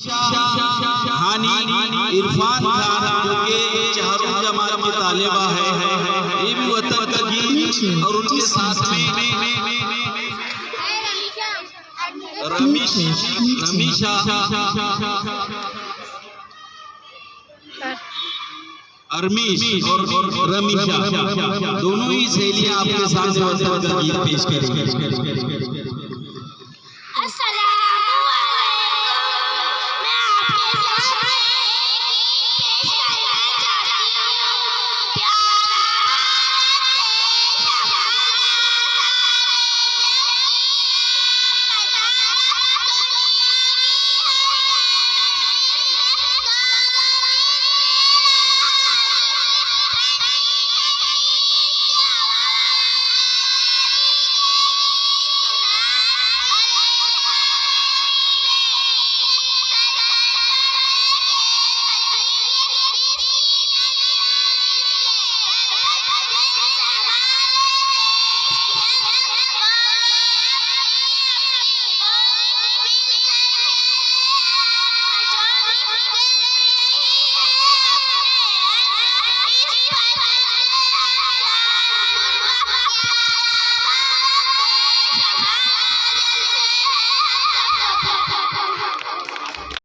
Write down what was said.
हानी, इरफान खान जो कि चारों जमात की तालिबा है, ये भी वतन का गीत, और उनके साथ में रमीशा अरमीश और रमीशा दोनों ही सहेलियां आपके सामने वतन का गीत पेश करेंगे।